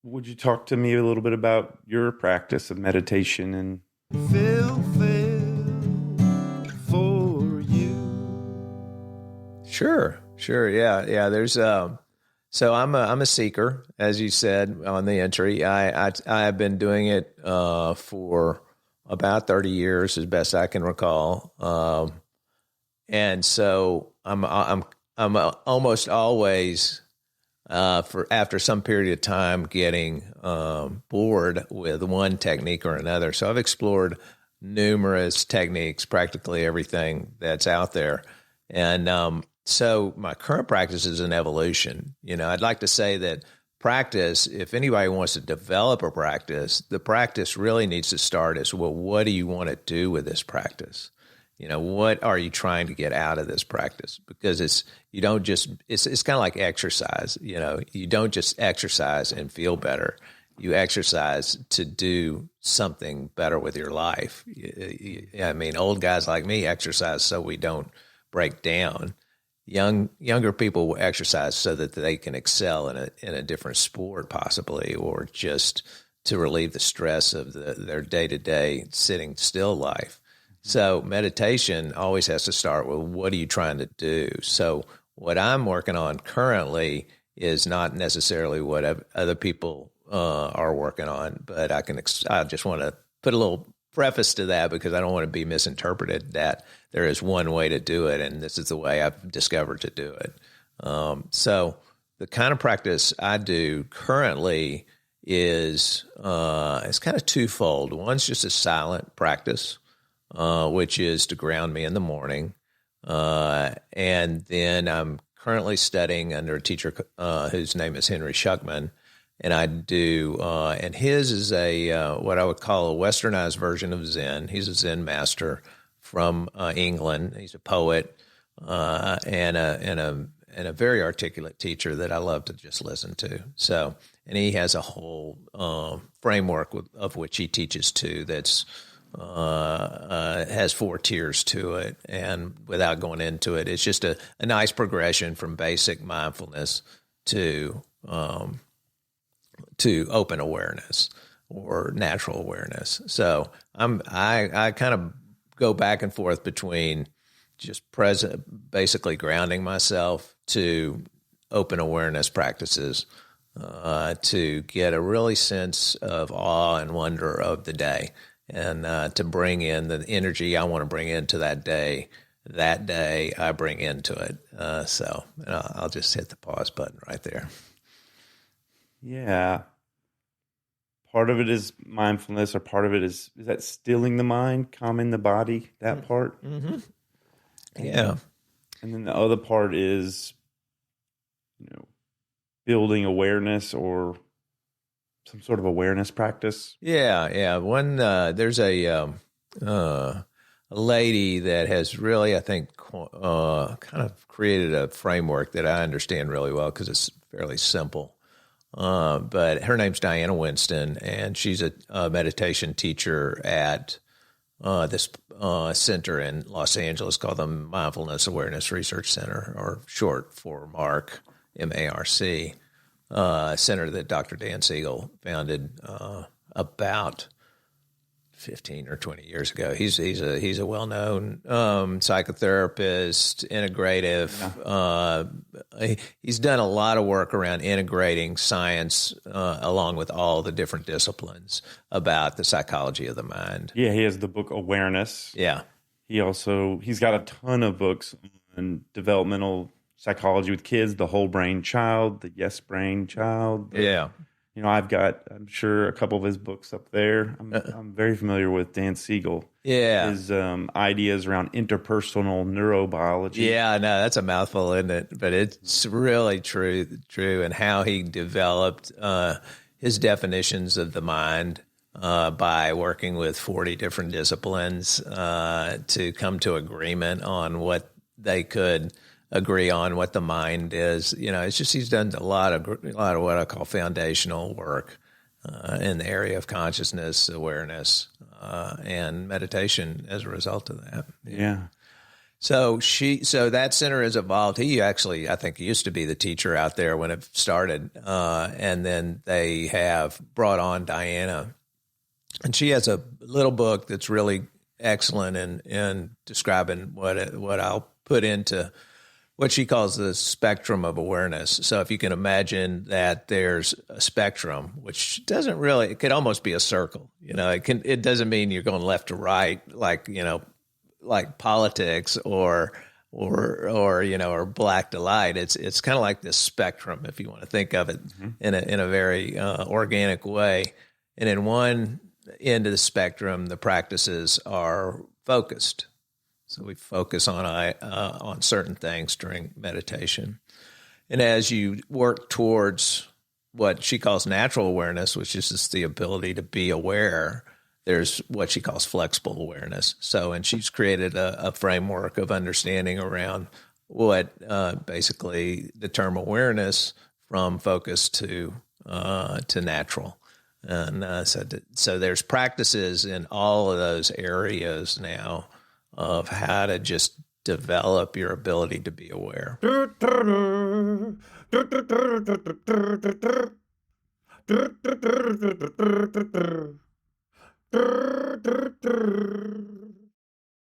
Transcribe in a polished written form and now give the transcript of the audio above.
would you talk to me a little bit about your practice of meditation and Feel for you. Sure. Yeah. There's so I'm a seeker, as you said on the entry. I have been doing it for about 30 years, as best I can recall. And so I'm almost always after some period of time getting bored with one technique or another. So I've explored numerous techniques, practically everything that's out there. And so my current practice is an evolution. I'd like to say that practice, if anybody wants to develop a practice, the practice really needs to start as, well, what do you want to do with this practice? What are you trying to get out of this practice? Because it's kind of like exercise. You don't just exercise and feel better. You exercise to do something better with your life. I mean, old guys like me exercise so we don't break down. Younger people will exercise so that they can excel in a different sport, possibly, or just to relieve the stress of their day-to-day sitting still life. So meditation always has to start with, what are you trying to do? So what I'm working on currently is not necessarily what other people are working on, but I just want to put a little preface to that, because I don't want to be misinterpreted that there is one way to do it, and this is the way I've discovered to do it. So the kind of practice I do currently is it's kind of twofold. One's just a silent practice, which is to ground me in the morning. And then I'm currently studying under a teacher whose name is Henry Shugman. And I do, and his is what I would call a westernized version of Zen. He's a Zen master from England. He's a poet and a very articulate teacher that I love to just listen to. So, and he has a whole framework of which he teaches too. That's has 4 tiers to it, and without going into it, it's just a nice progression from basic mindfulness to open awareness or natural awareness. So I kind of go back and forth between just basically grounding myself to open awareness practices to get a really sense of awe and wonder of the day, and to bring in the energy I want to bring into that day. That day I bring into it. So I'll just hit the pause button right there. Yeah. Part of it is mindfulness, or part of it is that stilling the mind, calming the body, that part? Mm-hmm. Yeah. And then the other part is, building awareness or some sort of awareness practice. Yeah. There's a lady that has really, I think, kind of created a framework that I understand really well, because it's fairly simple. But her name's Diana Winston, and she's a meditation teacher at this center in Los Angeles called the Mindfulness Awareness Research Center, or short for MARC, M-A-R-C, center that Dr. Dan Siegel founded about 15 or 20 years ago. He's a well-known psychotherapist, integrative. He's done a lot of work around integrating science along with all the different disciplines about the psychology of the mind. Yeah, he has the book Awareness. Yeah. He's got a ton of books on developmental psychology with kids, the whole brain child, the yes brain child. Yeah. I'm sure, a couple of his books up there. I'm very familiar with Dan Siegel. Yeah. His ideas around interpersonal neurobiology. Yeah, I know. That's a mouthful, isn't it? But it's really true, and how he developed his definitions of the mind by working with 40 different disciplines to come to agreement on what they could agree on, what the mind is. It's just, he's done a lot of what I call foundational work in the area of consciousness, awareness, and meditation as a result of that. Yeah. So that center has evolved. He actually, I think, used to be the teacher out there when it started, and then they have brought on Diana, and she has a little book that's really excellent in describing what I'll put into what she calls the spectrum of awareness. So if you can imagine that there's a spectrum, which doesn't really, it could almost be a circle. It doesn't mean you're going left to right, like politics or black to light. It's kind of like this spectrum, if you want to think of it in a very organic way. And in one end of the spectrum, the practices are focused. So we focus on certain things during meditation. And as you work towards what she calls natural awareness, which is just the ability to be aware, there's what she calls flexible awareness. So, and she's created a framework of understanding around what basically the term awareness from focus to natural. And so there's practices in all of those areas now of how to just develop your ability to be aware.